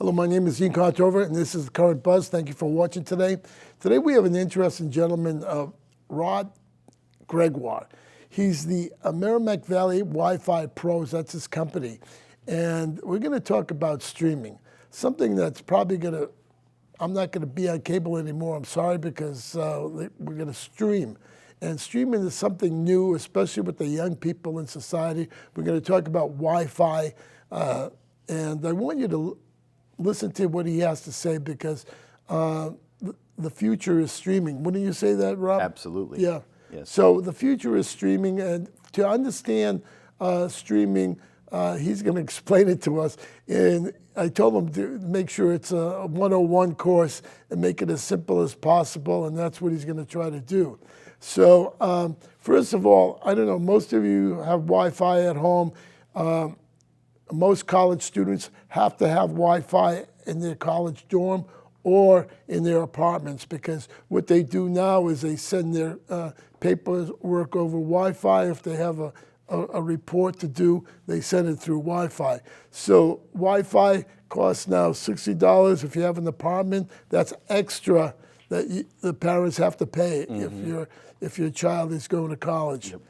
Hello, my name is Contover, and this is The Current Buzz. Thank you for watching today. Today we have an interesting gentleman, Rod Gregoire. He's the Merrimack Valley Wi-Fi Pros, that's his company. And we're going to talk about streaming, something that's probably going to, I'm not going to be on cable anymore, I'm sorry, because we're going to stream. And streaming is something new, especially with the young people in society. We're going to talk about Wi-Fi, and I want you to listen to what he has to say, because the future is streaming. Wouldn't you say that, Rob? Absolutely. Yeah. Yes. So the future is streaming, and to understand streaming, he's going to explain it to us. And I told him to make sure it's a 101 course and make it as simple as possible, and that's what he's going to try to do. So first of all, I don't know, most of you have Wi-Fi at home. Most college students have to have Wi-Fi in their college dorm or in their apartments, because what they do now is they send their paperwork over Wi-Fi. If they have a report to do, they send it through Wi-Fi. So Wi-Fi costs now $60. If you have an apartment, that's extra that the parents have to pay if your child is going to college. Yep.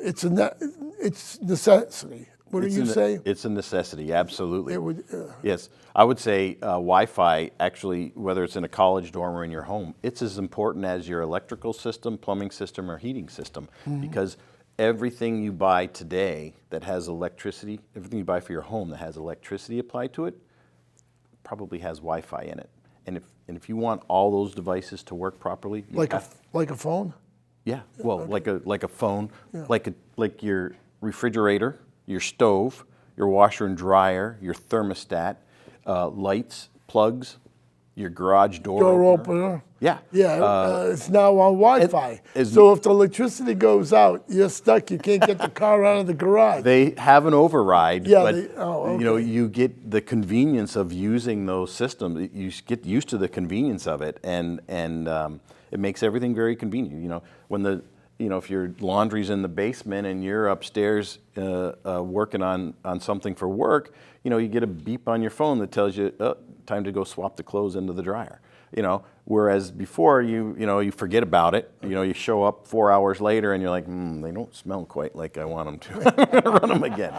It's necessity. What do you say? It's a necessity, absolutely. It would, yes, I would say Wi-Fi, actually, whether it's in a college dorm or in your home, it's as important as your electrical system, plumbing system, or heating system, because everything you buy today that has electricity, everything you buy for your home that has electricity applied to it, probably has Wi-Fi in it. And if you want all those devices to work properly, like a phone? Yeah, well, okay. like a phone, yeah. like your refrigerator, your stove, your washer and dryer, your thermostat, lights, plugs, your garage door opener. Yeah. Yeah, it's now on Wi-Fi. So if the electricity goes out, you're stuck. You can't get the car out of the garage. They have an override, yeah, but okay. You know, you get the convenience of using those systems. You get used to the convenience of it, and it makes everything very convenient. You know, when if your laundry's in the basement and you're upstairs working on something for work, you get a beep on your phone that tells you, oh, time to go swap the clothes into the dryer. Whereas before you forget about it. You show up 4 hours later and you're like, they don't smell quite like I want them to. Run them again.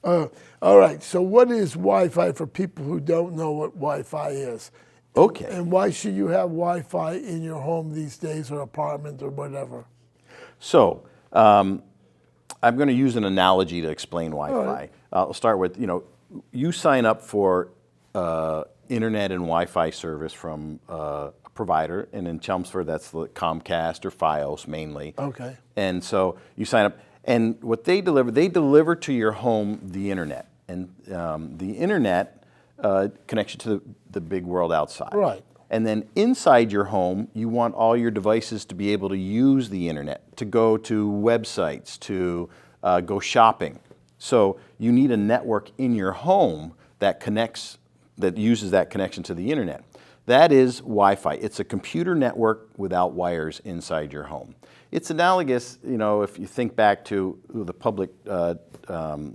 All right. So what is Wi-Fi for people who don't know what Wi-Fi is? Okay. And why should you have Wi-Fi in your home these days, or apartment, or whatever? So I'm going to use an analogy to explain Wi-Fi. Right. I'll start with, you sign up for internet and Wi-Fi service from a provider, and in Chelmsford that's the Comcast or Fios mainly. Okay. And so you sign up, and what they deliver to your home the internet, and the internet connects you to the big world outside. Right. And then inside your home, you want all your devices to be able to use the internet, to go to websites, to go shopping. So you need a network in your home that uses that connection to the internet. That is Wi-Fi. It's a computer network without wires inside your home. It's analogous, if you think back to the public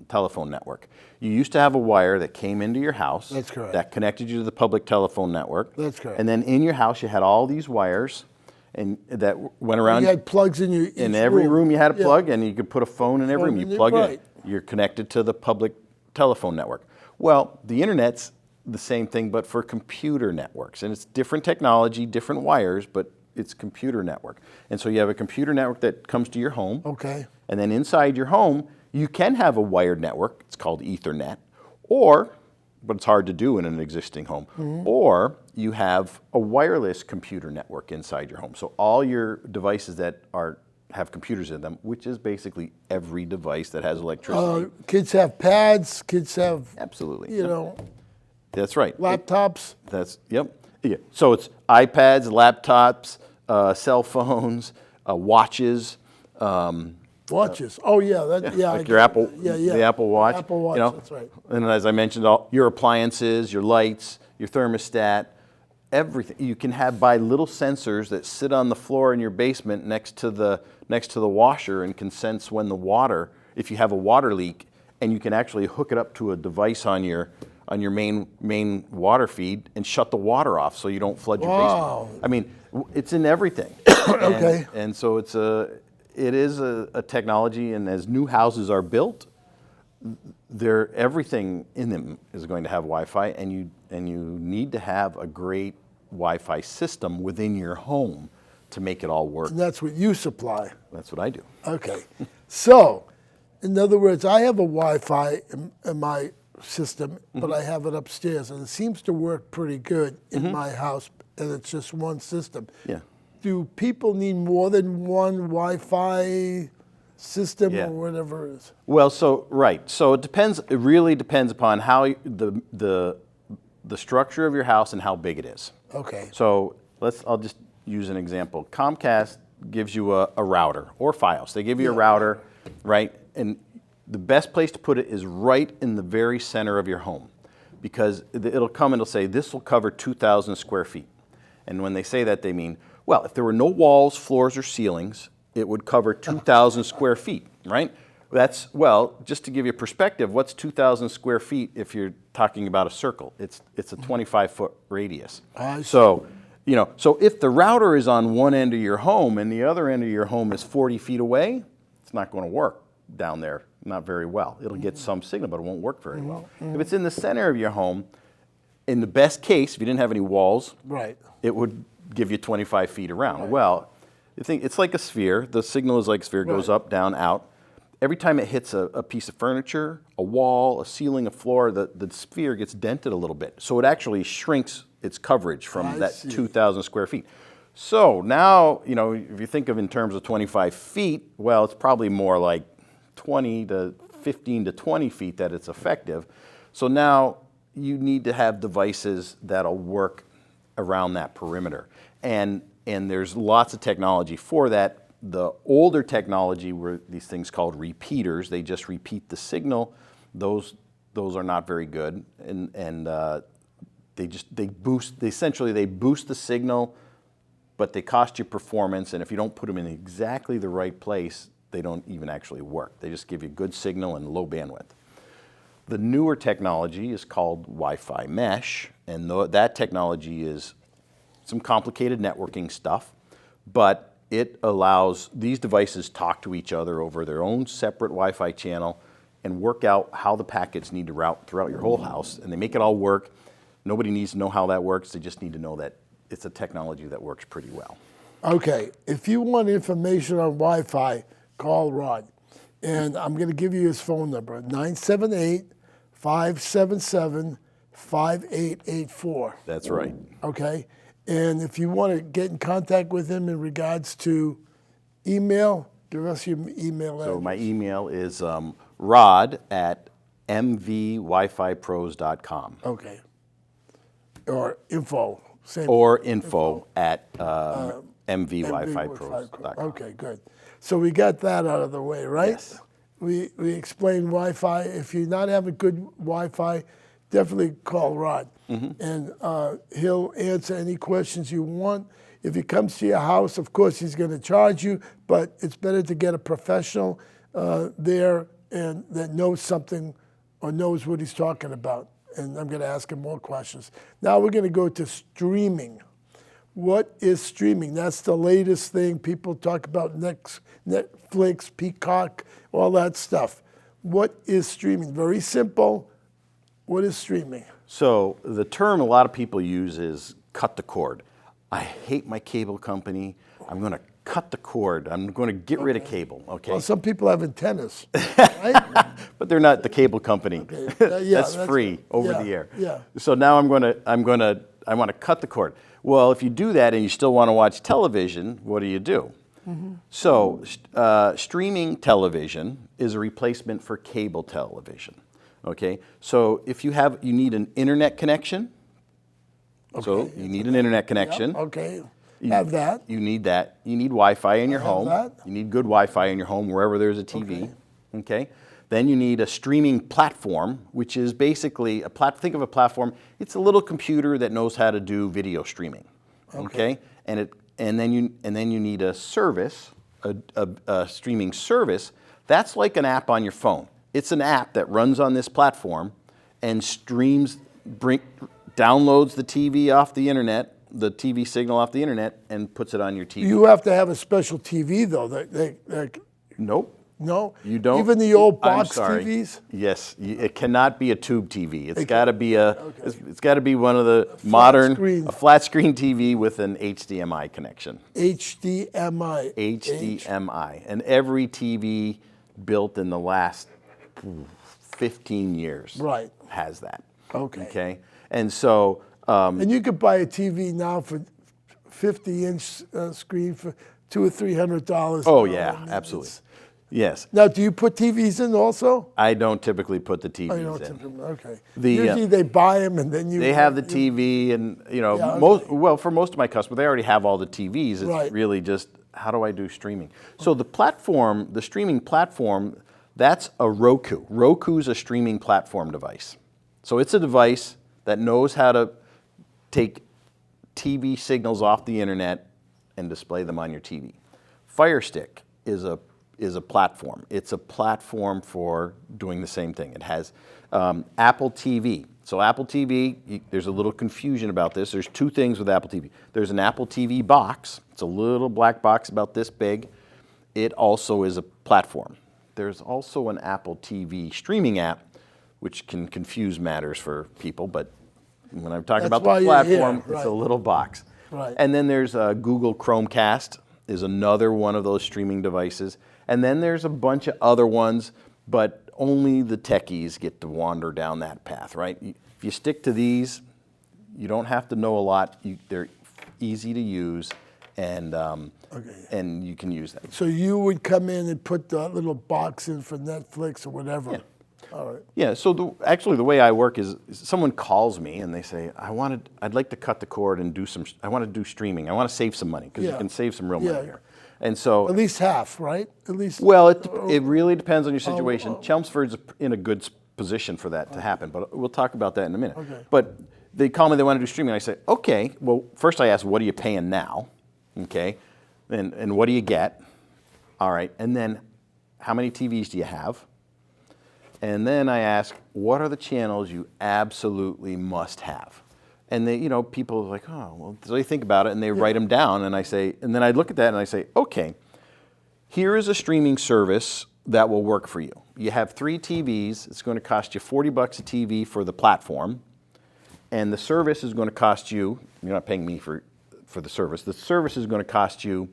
telephone network. You used to have a wire that came into your house. That's correct. That connected you to the public telephone network. That's correct. And then in your house you had all these wires, and that went around. You had plugs in your in every room. You had a plug, and you could put a phone in every room. You plug it in. You're connected to the public telephone network. Well, the internet's the same thing, but for computer networks, and it's different technology, different wires, but it's computer network. And so you have a computer network that comes to your home. Okay. And then inside your home, you can have a wired network. It's called Ethernet, but it's hard to do in an existing home. Or you have a wireless computer network inside your home. So all your devices that have computers in them, which is basically every device that has electricity. Kids have pads. Kids have absolutely. That's right. Laptops. Yeah. So it's iPads, laptops, cell phones, watches. Watches. Oh yeah, like your Apple. The Apple Watch. Apple Watch. That's right. And as I mentioned, all your appliances, your lights, your thermostat, everything. You can buy little sensors that sit on the floor in your basement next to the washer, and can sense when if you have a water leak, and you can actually hook it up to a device on your on your main water feed and shut the water off so you don't flood your Wow. basement. I mean, it's in everything. Okay. And so it is a technology, and as new houses are built, everything in them is going to have Wi-Fi, and you need to have a great Wi-Fi system within your home to make it all work. And that's what you supply. That's what I do. Okay. So, in other words, I have a Wi-Fi in my system, but I have it upstairs, and it seems to work pretty good in my house, and it's just one system. Yeah. Do people need more than one Wi-Fi system Yeah. or whatever it is? Well, right. So it depends. It really depends upon how the structure of your house and how big it is. Okay. So I'll just use an example. Comcast gives you a router, or Fios. They give you a router, right? And the best place to put it is right in the very center of your home, because it'll come and it'll say, this will cover 2,000 square feet. And when they say that, they mean, well, if there were no walls, floors, or ceilings, it would cover 2,000 square feet, right? Just to give you a perspective, what's 2,000 square feet if you're talking about a circle? It's a 25-foot radius. So if the router is on one end of your home and the other end of your home is 40 feet away, it's not going to work down there, not very well. It'll get some signal, but it won't work very well. If it's in the center of your home, in the best case, if you didn't have any walls, Right. it would give you 25 feet around. Right. Well, you think it's like a sphere. The signal is like a sphere, goes up, down, out. Every time it hits a piece of furniture, a wall, a ceiling, a floor, the sphere gets dented a little bit. So it actually shrinks its coverage from that 2,000 square feet. So now, if you think of in terms of 25 feet, well, it's probably more like 15 to 20 feet that it's effective. So now you need to have devices that'll work around that perimeter. And there's lots of technology for that. The older technology were these things called repeaters. They just repeat the signal. Those are not very good, and they boost the signal, but they cost you performance. And if you don't put them in exactly the right place, they don't even actually work. They just give you good signal and low bandwidth. The newer technology is called Wi-Fi mesh, and that technology is some complicated networking stuff, but it allows these devices talk to each other over their own separate Wi-Fi channel and work out how the packets need to route throughout your whole house, and they make it all work. Nobody needs to know how that works. They just need to know that it's a technology that works pretty well. Okay, if you want information on Wi-Fi, call Rod. And I'm going to give you his phone number, 978-577-5884. That's right. Okay? And if you want to get in contact with him in regards to email, give us your email address. So my email is rod@mvwifipros.com. Okay. Or info. Same. Or info at mvwifipros.com. Okay, good. So we got that out of the way, right? Yes. We explained Wi-Fi. If you're not having good Wi-Fi, definitely call Rod. And he'll answer any questions you want. If he comes to your house, of course, he's going to charge you, but it's better to get a professional there and that knows something or knows what he's talking about. And I'm going to ask him more questions. Now we're going to go to streaming. What is streaming? That's the latest thing. People talk about Netflix, Peacock, all that stuff. What is streaming? Very simple. What is streaming? So the term a lot of people use is cut the cord. I hate my cable company. I'm going to cut the cord. I'm going to get rid of cable. Okay. Well, some people have antennas, right? But they're not the cable company. Okay. That's free over the air. Yeah. So now I want to cut the cord. Well, if you do that and you still want to watch television, what do? So streaming television is a replacement for cable television. Okay. So if you need an internet connection. Okay. So you need an internet connection. Yep. Okay. Have that. You need that. You need Wi-Fi in your home. That. You need good Wi-Fi in your home wherever there's a TV. Okay. Then you need a streaming platform, which is basically think of a platform. It's a little computer that knows how to do video streaming. Okay. And then you need a service, a streaming service. That's like an app on your phone. It's an app that runs on this platform, and downloads the TV off the internet, the TV signal off the internet, and puts it on your TV. You have to have a special TV though. That Nope. no, You don't. Even the old I'm box sorry. TVs. Yes, it cannot be a tube TV. It's got to be it's got to be one of the modern screen. a flat screen TV with an HDMI connection. HDMI. HDMI, and every TV built in the last 15 years Right. has that. Okay. Okay, and so And you could buy a TV now for 50-inch screen for $200 or $300. oh yeah, absolutely. Yes, Now, do you put TVs in also? I don't typically put the TVs Oh, you don't in. typically- okay. The, Usually they buy them and then you. They have the TV, and Yeah, okay. for most of my customers, they already have all the TVs. It's Right. really just how do I do streaming? So the platform, the streaming platform, that's a Roku. Roku's a streaming platform device. So it's a device that knows how to take TV signals off the internet and display them on your TV. Fire Stick is a platform. It's a platform for doing the same thing. It has Apple TV. So Apple TV, there's a little confusion about this. There's two things with Apple TV. There's an Apple TV box. It's a little black box about this big. It also is a platform. There's also an Apple TV streaming app, which can confuse matters for people, but when I'm talking That's about why the you're here, platform, right. it's a little box. Right. And then there's Google Chromecast is another one of those streaming devices. And then there's a bunch of other ones, but only the techies get to wander down that path, right? If you stick to these, you don't have to know a lot. They're easy to use, and and you can use them. So you would come in and put the little box in for Netflix or whatever. Yeah. All right. Yeah, so actually the way I work is someone calls me and they say, I'd like to cut the cord and I want to do streaming. I want to save some money, because you Yeah. can save some real Yeah. money here. And so, At least half, right? At least. well, it really depends on your situation. Chelmsford's in a good position for that to happen, but we'll talk about that in a minute. Okay. But they call me, they want to do streaming. I say, okay, well, first I ask, what are you paying now? Okay, and what do you get? All right, and then how many TVs do you have? And then I ask, what are the channels you absolutely must have? And they, people are like, oh, well, so they think about it and they write them down. And I say, and then I look at that and I say, okay, here is a streaming service that will work for you. You have 3 TVs. It's going to cost you $40 a TV for the platform. And the service is going to cost you, you're not paying me for the service. The service is going to cost you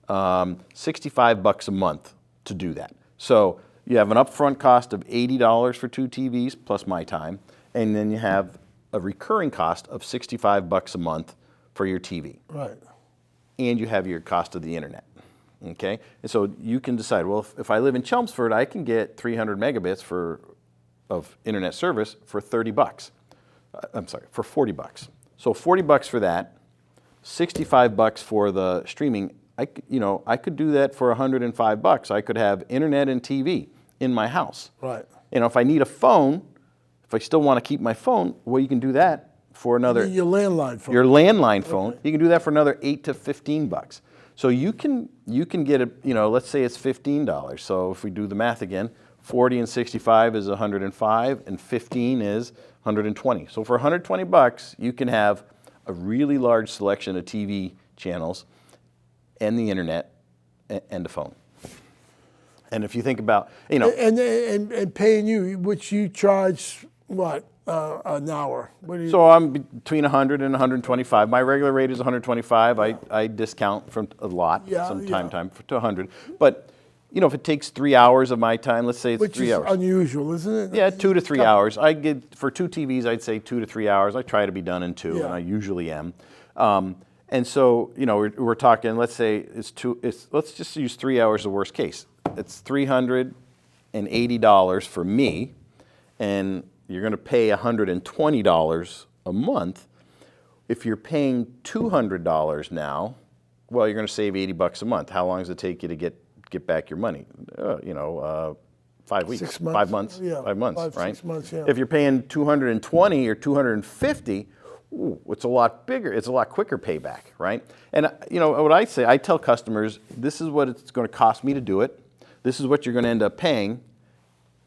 $65 a month to do that. So you have an upfront cost of $80 for 2 TVs plus my time, and then you have a recurring cost of $65 a month for your TV. Right. And you have your cost of the internet. Okay? And so you can decide, well, if I live in Chelmsford, I can get 300 megabits of internet service for $30. I'm sorry, for $40. So $40 for that, $65 for the streaming. I could do that for $105. I could have internet and TV in my house. Right. If I need a phone, if I still want to keep my phone, well, you can do that for another. Your landline phone. Your landline phone, you can do that for another $8 to $15. So you can get it. Let's say it's $15. So if we do the math again, 40 and 65 is 105, and 15 is 120. So for $120, you can have a really large selection of TV channels, and the internet, and a phone. And if you think about, And paying you, which you charge what an hour? What do you? so I'm between 100 and 125. My regular rate is 125. I discount from a lot, Yeah, some yeah. time to 100. But if it takes 3 hours of my time, let's say it's Which 3 is hours. unusual, isn't it? Yeah, 2 to 3 hours. I get for 2 TVs, I'd say 2 to 3 hours. I try to be done in 2, Yeah. and I usually am. And so, we're talking. Let's say let's just use 3 hours the worst case. It's $380 for me, and you're going to pay $120 a month. If you're paying $200 now, well, you're going to save $80 a month. How long does it take you to get back your money? 5 weeks, 6 months. 5 months, Yeah, 5 months, 5, right? 6 months, yeah. If you're paying $220 or $250, it's a lot bigger. It's a lot quicker payback, right? And what I say, I tell customers, this is what it's going to cost me to do it. This is what you're going to end up paying.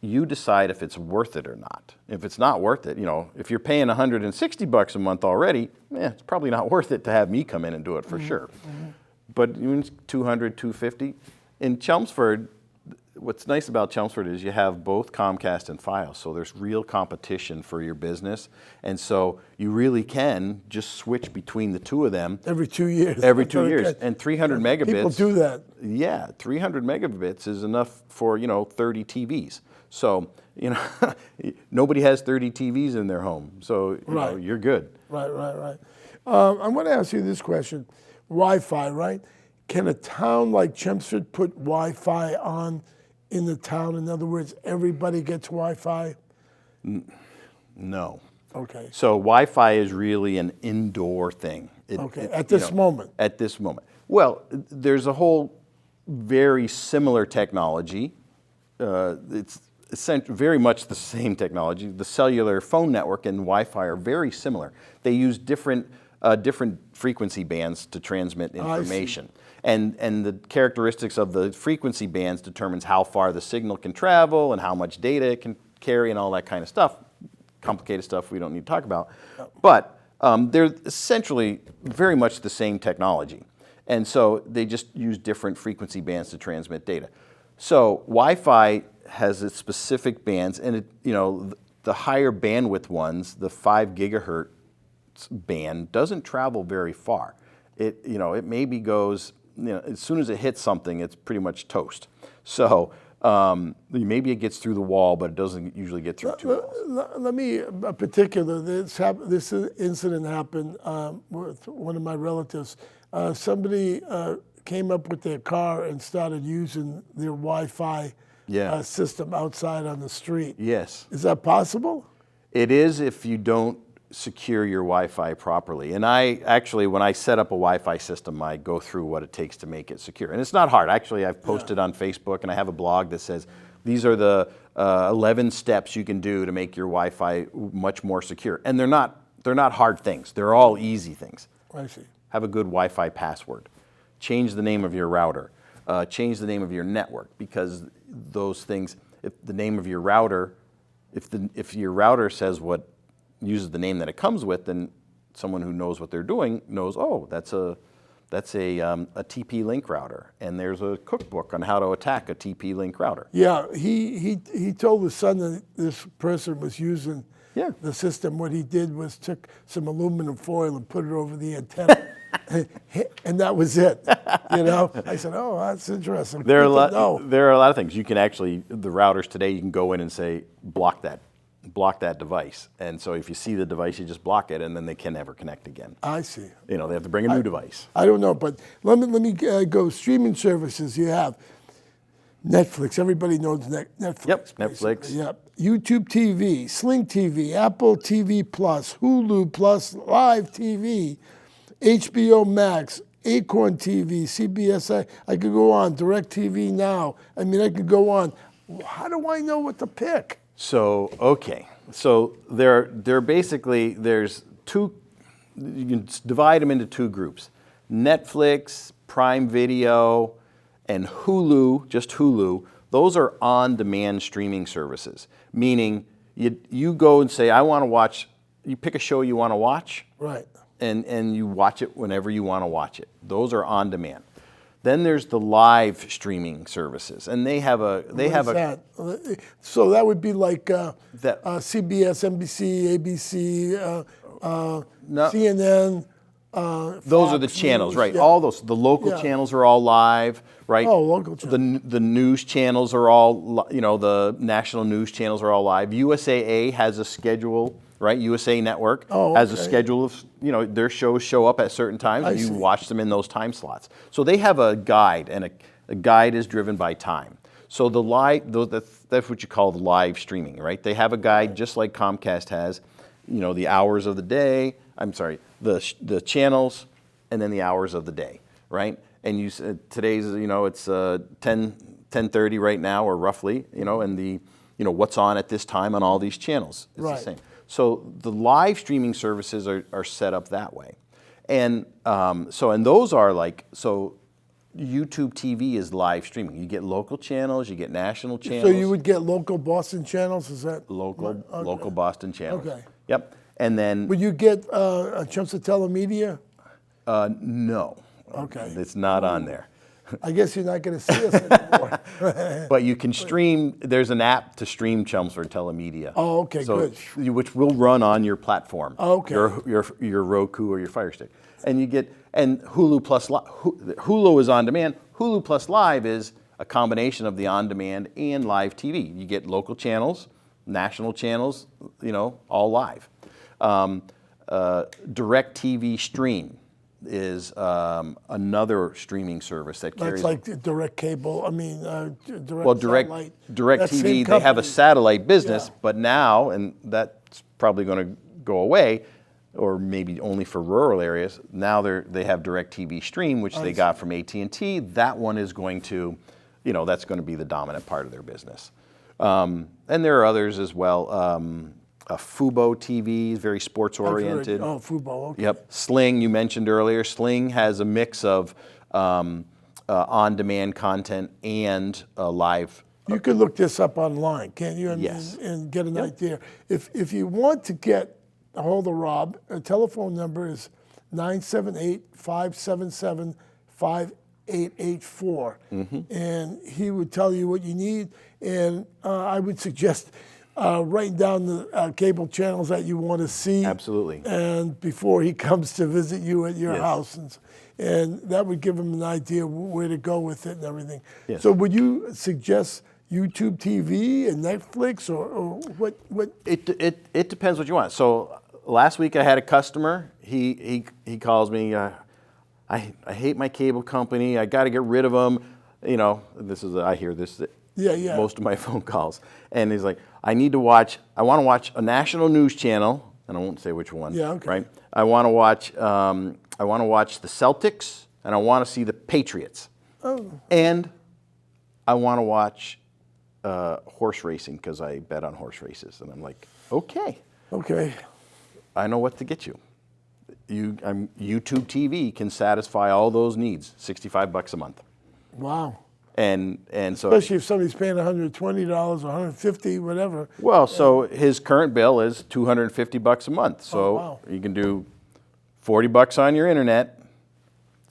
you decide if it's worth it or not. If it's not worth it, if you're paying $160 a month already, it's probably not worth it to have me come in and do it for sure. But even 200, 250 in Chelmsford. What's nice about Chelmsford is you have both Comcast and Fios, so there's real competition for your business, and so you really can just switch between the two of them every 2 years. Every 2 years, and 300 megabits. People do that. Yeah, 300 megabits is enough for 30 TVs. So nobody has 30 TVs in their home, so you're good. Right. I want to ask you this question: Wi-Fi, right? Can a town like Chelmsford put Wi-Fi on in the town? In other words, everybody gets Wi-Fi? No. Okay. So Wi-Fi is really an indoor thing. At this moment. At this moment. Well, there's a whole very similar technology. It's very much the same technology. The cellular phone network and Wi-Fi are very similar. They use different frequency bands to transmit information. And the characteristics of the frequency bands determines how far the signal can travel and how much data it can carry and all that kind of stuff. Complicated stuff we don't need to talk about. But they're essentially very much the same technology. And so they just use different frequency bands to transmit data. So Wi-Fi has its specific bands, and the higher bandwidth ones, the 5 gigahertz band, doesn't travel very far. It maybe goes, as soon as it hits something, it's pretty much toast. So maybe it gets through the wall, but it doesn't usually get through two walls. Let me, particular, this incident happened with one of my relatives. Somebody came up with their car and started using their Wi-Fi system outside on the street. Yes. Is that possible? It is if you don't secure your Wi-Fi properly. And I actually, when I set up a Wi-Fi system, I go through what it takes to make it secure. And it's not hard. Actually, I've posted on Facebook, and I have a blog that says, these are the 11 steps you can do to make your Wi-Fi much more secure. And they're not hard things. They're all easy things. I see. Have a good Wi-Fi password. Change the name of your router. Change the name of your network, because those things, if the name of your router, if your router uses the name that it comes with, then someone who knows what they're doing knows, oh, that's a TP-Link router, and there's a cookbook on how to attack a TP-Link router. Yeah, he told his son that this person was using the system. What he did was took some aluminum foil and put it over the antenna, and that was it. I said, oh, that's interesting. There are a lot of things. You can actually, the routers today, you can go in and say, block that device. And so if you see the device, you just block it, and then they can never connect again. I see. They have to bring a new device. I don't know, but let me go. Streaming services, you have Netflix. Everybody knows Netflix. Yep, Netflix. Yep. YouTube TV, Sling TV, Apple TV Plus, Hulu Plus, Live TV, HBO Max, Acorn TV, CBS. I could go on. DirecTV Now. I mean, I could go on. How do I know what to pick? So, okay. So there's two, you can divide them into two groups. Netflix, Prime Video, and Hulu, just Hulu, those are on-demand streaming services. Meaning you go and say, I want to watch, you pick a show you want to watch. Right. And you watch it whenever you want to watch it. Those are on demand. Then there's the live streaming services, and they have a that? So that would be like CBS, NBC, ABC, CNN. Those are the channels, right? Yeah. All those, the local channels are all live, right? Oh, local channels. The news channels are all, the national news channels are all live. USAA has a schedule. Right, USA Network has a schedule of, their shows show up at certain times, and you watch them in those time slots. So they have a guide, and a guide is driven by time. So that's what you call the live streaming, right? They have a guide just like Comcast has, the hours of the day. I'm sorry, the channels, and then the hours of the day, right? And you said today's, it's 10:30 right now, or roughly, and the what's on at this time on all these channels. It's the same. So the live streaming services are set up that way. And and those are like, so YouTube TV is live streaming. You get local channels, you get national channels. So you would get local Boston channels, is that? Local Boston channels. Okay. Yep. And then Would you get a chunks of telemedia? no. Okay. It's not on there. I guess you're not going to see us anymore. But you can stream. There's an app to stream Chelmsford Telemedia. Oh, okay, good. Which will run on your platform. Oh, okay. Your Roku or your Fire Stick, and you get Hulu Plus. Hulu is on demand. Hulu Plus Live is a combination of the on demand and live TV. You get local channels, national channels, all live. Direct TV Stream is another streaming service that carries. That's like direct cable. I mean, direct Well, satellite. Direct That same TV, they have a company. satellite business, Yeah. but now, and that's probably going to go away, or maybe only for rural areas. Now they have Direct TV Stream, which they got from AT&T. That one is going to, that's going to be the dominant part of their business. And there are others as well. Fubo TV, very sports oriented. Oh, Fubo. Okay. Yep. Sling, you mentioned earlier. Sling has a mix of on-demand content and live. You can look this up online, can't you? Yes. And get an idea. If you want to get a hold of Rob, a telephone number is 978-577-5884. And he would tell you what you need. And I would suggest writing down the cable channels that you want to see. Absolutely. And before he comes to visit you at your Yes. house. And that would give him an idea where to go with it and everything. Yes. So would you suggest YouTube TV and Netflix or what? It depends what you want. So last week I had a customer. He calls me. I hate my cable company. I got to get rid of them. I hear this. Yeah. Most of my phone calls, and he's like, I want to watch a national news channel, and I won't say which one. Yeah, okay. Right. I want to watch the Celtics, and I want to see the Patriots. Oh. And I want to watch horse racing because I bet on horse races, and I'm like, okay, I know what to get you. YouTube TV can satisfy all those needs. $65 a month. Wow. And so, Especially if somebody's paying $120, $150, whatever. well, so his current bill is $250 a month. So wow. you can do $40 on your internet,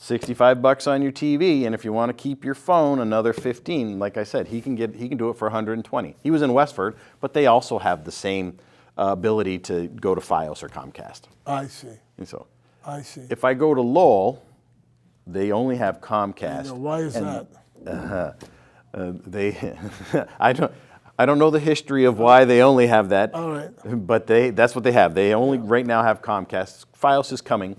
$65 on your TV, and if you want to keep your phone, another $15. Like I said, he can do it for $120. He was in Westford, but they also have the same ability to go to Fios or Comcast. I see. And so, I see. if I go to Lowell, they only have Comcast. Why is that? I don't know the history of why they only have that. All right. But that's what they have. They only right now have Comcast. Fios is coming.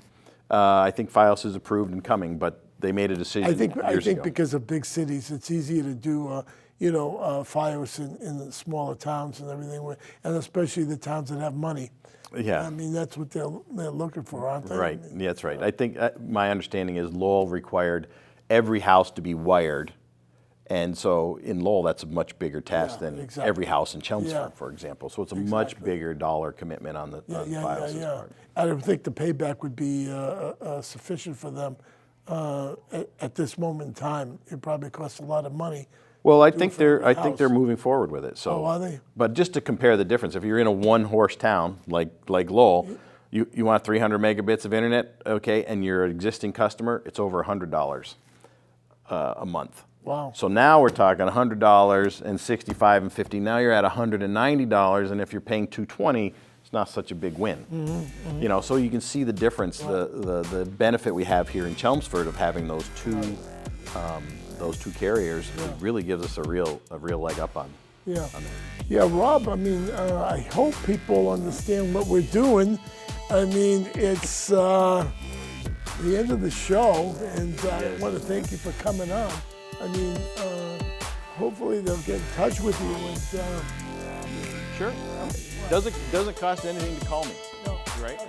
I think Fios is approved and coming, but they made a decision I think years ago. because of big cities, it's easier to do Fios in the smaller towns and everything, and especially the towns that have money. Yeah. I mean, that's what they're looking for, aren't they? Right. Yeah, that's right. I think my understanding is Lowell required every house to be wired. And so in Lowell, that's a much bigger task than every house in Chelmsford, for example. So it's a much bigger dollar commitment on the Fios' part. I don't think the payback would be sufficient for them at this moment in time. It probably costs a lot of money. Well, I think they're moving forward with it. So, Oh, are they? But just to compare the difference, if you're in a one-horse town like Lowell, you want 300 megabits of internet, okay, and you're an existing customer, it's over $100 a month. Wow. So now we're talking $100 and $65 and $50. Now you're at $190, and if you're paying $220, it's not such a big win. So you can see the difference, the benefit we have here in Chelmsford of having those two carriers. It really gives us a real leg up on. Yeah, Rob. I mean, I hope people understand what we're doing. I mean, it's the end of the show, and I want to thank you for coming on. I mean, hopefully they'll get in touch with you. And Sure. Doesn't cost anything to call me. no. Right.